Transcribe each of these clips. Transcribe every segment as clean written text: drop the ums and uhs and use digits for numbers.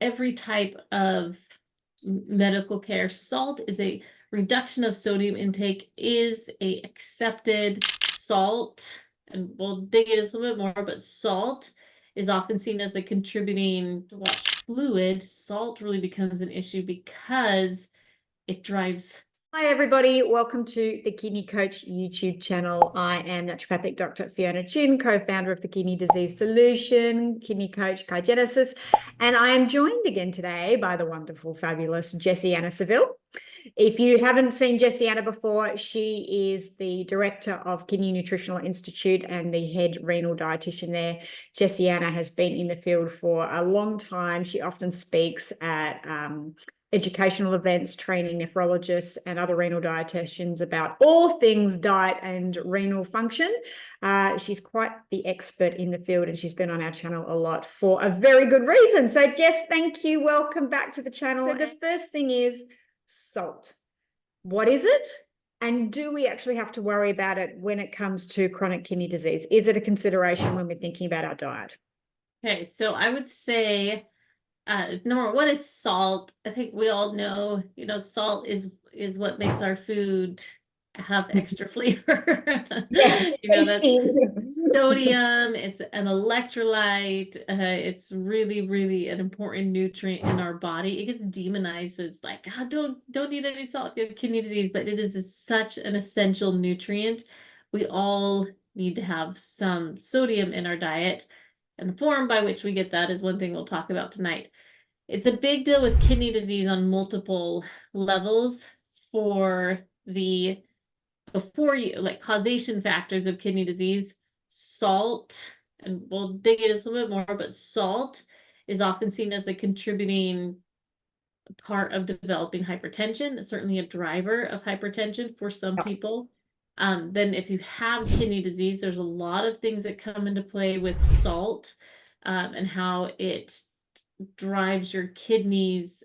every type of medical care, salt is a reduction of sodium intake is a accepted salt, and we'll dig into this a little bit more, but salt is often seen as a contributing fluid. Salt really becomes an issue because it drives. Hi everybody, welcome to the Kidney Coach YouTube channel. I am naturopathic Dr. Fiona Chin, co-founder of the Kidney Disease Solution, Kidney Coach Kaigenesis, and I am joined again today by the wonderful, fabulous Jessiana Seville. If you haven't seen Jessiana before, she is the director of Kidney Nutritional Institute and the head renal dietitian there. Jessiana has been in the field for a long time. She often speaks at educational events, training nephrologists and other renal dietitians about all things diet and renal function. She's quite the expert in the field, and she's been on our channel a lot for a very good reason. So Jess, thank you. Welcome back to the channel. So the first thing is salt. What is it? And do we actually have to worry about it when it comes to chronic kidney disease? Is it a consideration when we're thinking about our diet? Okay, so I would say number one is salt. I think we all know, salt is what makes our food have extra flavor. Yeah, it's That's sodium, it's an electrolyte, it's really, really an important nutrient in our body. It gets demonized, so it's like, don't eat any salt if you have kidney disease, but it is such an essential nutrient. We all need to have some sodium in our diet. And the form by which we get that is one thing we'll talk about tonight. It's a big deal with kidney disease on multiple levels for the causation factors of kidney disease. Salt, and we'll dig into this a little bit more, but salt is often seen as a contributing part of developing hypertension, certainly a driver of hypertension for some people. Then if you have kidney disease, there's a lot of things that come into play with salt, and how it drives your kidneys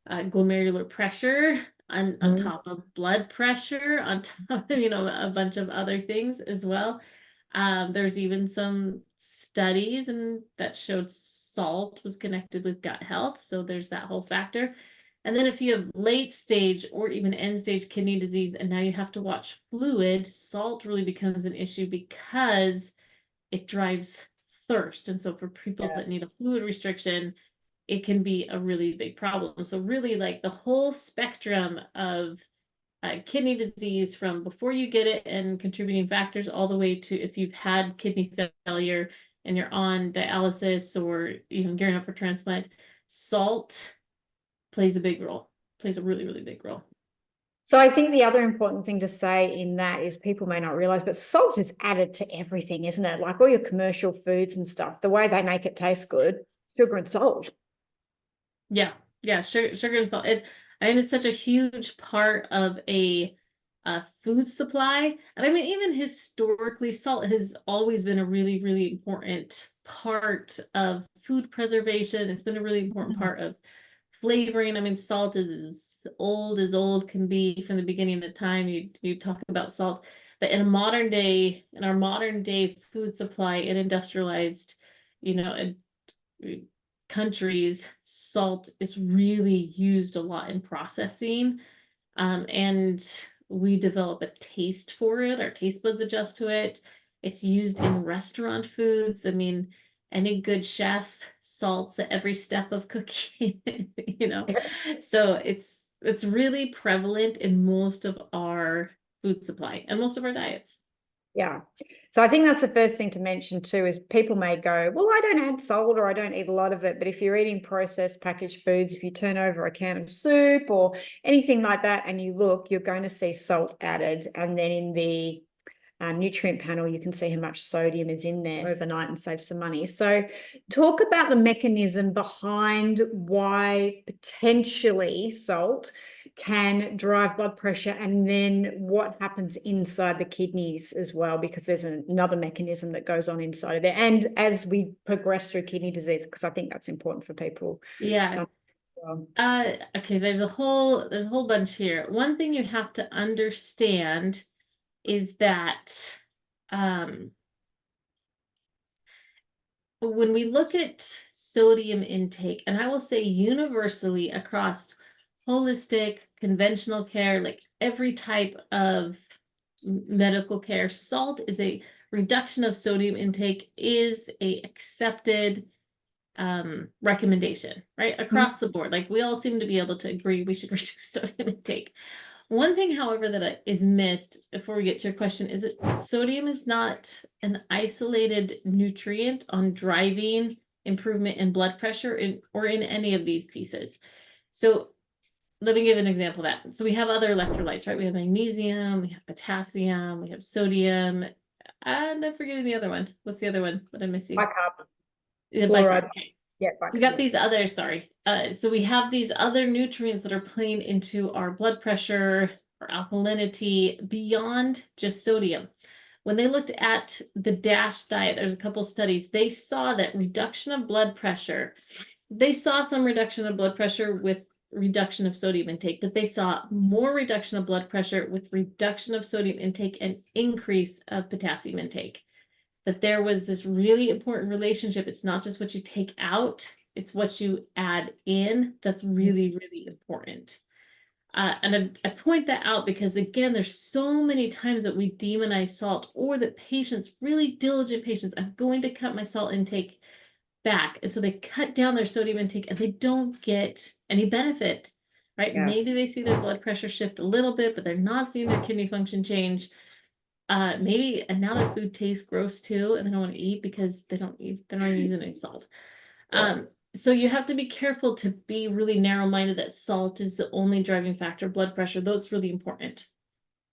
glomerular pressure on top of blood pressure, on top of, a bunch of other things as well. There's even some studies and that showed salt was connected with gut health. So there's that whole factor. And then if you have late stage or even end stage kidney disease, and now you have to watch fluid, salt really becomes an issue because it drives thirst. And so for people that need a fluid restriction, it can be a really big problem. So really, like, the whole spectrum of kidney disease, from before you get it and contributing factors, all the way to if you've had kidney failure and you're on dialysis or even gearing up for transplant, salt plays a big role, plays a really, really big role. So I think the other important thing to say in that is people may not realize, but salt is added to everything, isn't it? Like all your commercial foods and stuff, the way they make it taste good, sugar and salt. Yeah, sugar and salt. It's such a huge part of a food supply. And I mean, even historically, salt has always been a really, really important part of food preservation. It's been a really important part of flavoring. I mean, salt is as old can be. From the beginning of time, you talk about salt. But in our modern day food supply and industrialized, you know, countries, salt is really used a lot in processing. And we develop a taste for it. Our taste buds adjust to it. It's used in restaurant foods. I mean, any good chef salts at every step of cooking, So it's really prevalent in most of our food supply and most of our diets. Yeah. So I think that's the first thing to mention too, is people may go, well, I don't add salt or I don't eat a lot of it. But if you're eating processed packaged foods, if you turn over a can of soup or anything like that and you look, you're going to see salt added. And then in the nutrient panel, you can see how much sodium is in there overnight and save some money. So talk about the mechanism behind why potentially salt can drive blood pressure, and then what happens inside the kidneys as well, because there's another mechanism that goes on inside of there. And as we progress through kidney disease, because I think that's important for people. Yeah. Okay, there's a whole bunch here. One thing you have to understand is that when we look at sodium intake, and I will say universally across holistic, conventional care, like every type of medical care, salt is a reduction of sodium intake is a accepted recommendation, right? Across the board. Like we all seem to be able to agree we should reduce sodium intake. One thing, however, that is missed before we get to your question is that sodium is not an isolated nutrient on driving improvement in blood pressure or in any of these pieces. So let me give an example of that. So we have other electrolytes, right? We have magnesium, we have potassium, we have sodium, and I'm forgetting the other one. What's the other one that I'm missing? Bicarb, The fluoride. bicarb. Okay. Yeah, We got these others, sorry. So we have these other nutrients that are playing into our blood pressure or alkalinity beyond just sodium. When they looked at the DASH diet, there's a couple studies, they saw that reduction of blood pressure, they saw some reduction of blood pressure with reduction of sodium intake, but they saw more reduction of blood pressure with reduction of sodium intake and increase of potassium intake. That there was this really important relationship. It's not just what you take out, it's what you add in that's really, really important. And I point that out because, again, there's so many times that we demonize salt, or that patients, really diligent patients, I'm going to cut my salt intake back. And so they cut down their sodium intake and they don't get any benefit, right? Yeah. Maybe they see their blood pressure shift a little bit, but they're not seeing their kidney function change. Maybe, and now the food tastes gross too, and they don't want to eat because they're not using any salt. So you have to be careful to be really narrow-minded that salt is the only driving factor of blood pressure, though it's really important.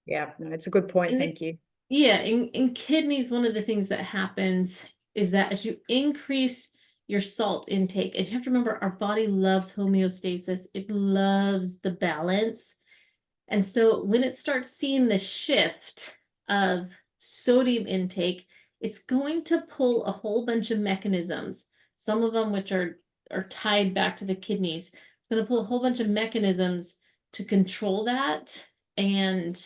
Yeah, no, it's a good point. Thank you. Yeah, in kidneys, one of the things that happens is that as you increase your salt intake, and you have to remember our body loves homeostasis, it loves the balance. And so when it starts seeing the shift of sodium intake, it's going to pull a whole bunch of mechanisms, some of them which are tied back to the kidneys. It's going to pull a whole bunch of mechanisms to control that and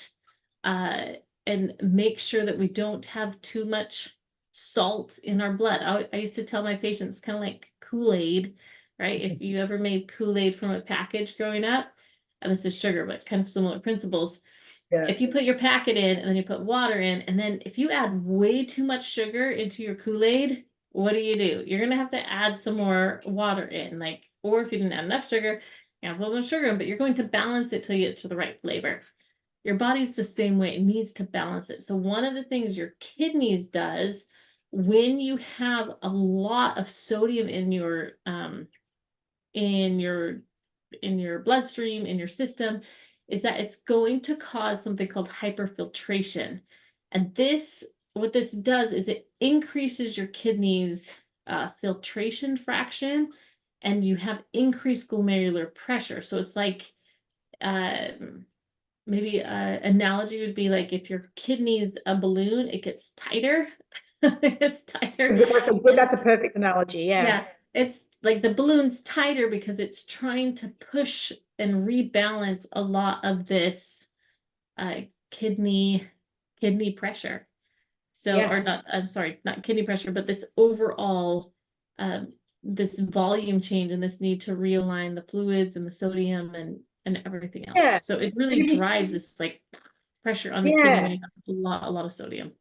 make sure that we don't have too much salt in our blood. I used to tell my patients, kind of like Kool-Aid, right? If you ever made Kool-Aid from a package growing up, and this is sugar, but kind of similar principles. Yeah. If you put your packet in and then you put water in, and then if you add way too much sugar into your Kool-Aid, what do? You're gonna have to add some more water in, like, or if you didn't add enough sugar, you have a little bit of sugar in, but you're going to balance it till you get to the right flavor. Your body's the same way, it needs to balance it. So one of the things your kidneys does when you have a lot of sodium in your bloodstream, in your system, is that it's going to cause something called hyperfiltration. And what this does is it increases your kidneys filtration fraction, and you have increased glomerular pressure. So it's like maybe an analogy would be like if your kidney is a balloon, it gets tighter. It's tighter. That's a perfect analogy. Yeah, it's like the balloon's tighter because it's trying to push and rebalance a lot of this kidney pressure. So, or not, I'm sorry, not kidney pressure, but this overall this volume change and this need to realign the fluids and the sodium and everything else. Yeah. So it really drives this like pressure on the kidney when you have a lot of sodium.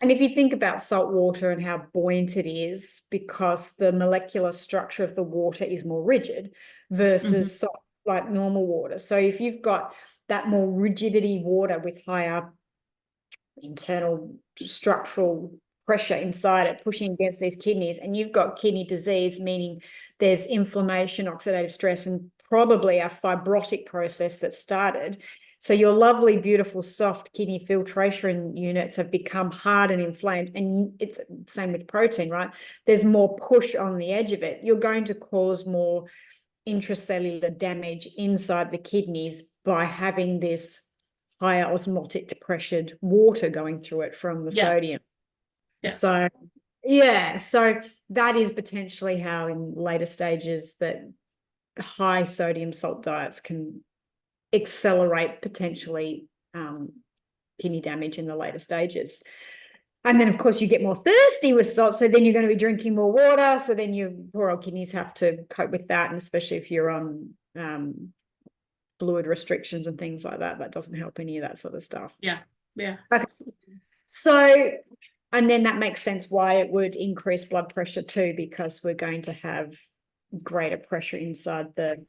And if you think about salt water and how buoyant it is, because the molecular structure of the water is more rigid versus salt, like normal water. So if you've got that more rigidity water with higher internal structural pressure inside it pushing against these kidneys, and you've got kidney disease, meaning there's inflammation, oxidative stress, and probably a fibrotic process that started. So your lovely, beautiful, soft kidney filtration units have become hard and inflamed. And it's the same with protein, right? There's more push on the edge of it. You're going to cause more intracellular damage inside the kidneys by having this higher osmotic pressured water going through it from the sodium. Yeah. So, so that is potentially how in later stages that high sodium salt diets can accelerate potentially kidney damage in the later stages. And then, of course, you get more thirsty with salt. So then you're going to be drinking more water. So then your poor old kidneys have to cope with that. And especially if you're on fluid restrictions and things like that, that doesn't help any of that sort of stuff. Yeah. Yeah. Okay. So, and then that makes sense why it would increase blood pressure too, because we're going to have greater pressure inside the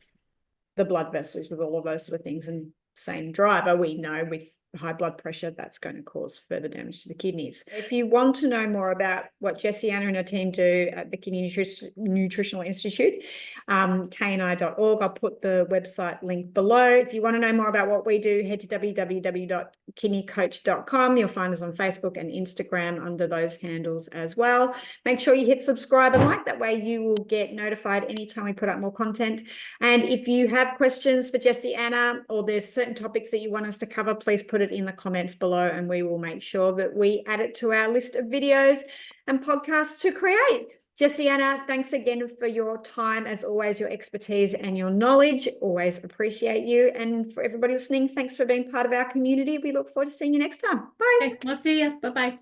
blood vessels with all of those sort of things. And same driver, we know with high blood pressure, that's going to cause further damage to the kidneys. If you want to know more about what Jessie Anna and her team do at the Kidney Nutritional Institute, kni.org, I'll put the website link below. If you want to know more about what we do, head to www.kidneycoach.com. You'll find us on Facebook and Instagram under those handles as well. Make sure you hit subscribe and like, that way you will get notified anytime we put up more content. And if you have questions for Jessie Anna, or there's certain topics that you want us to cover, please put it in the comments below and we will make sure that we add it to our list of videos and podcasts to create. Jessie Anna, thanks again for your time, as always, your expertise and your knowledge. Always appreciate you. And for everybody listening, thanks for being part of our community. We look forward to seeing you next time. Bye. Okay, we'll see you. Bye-bye.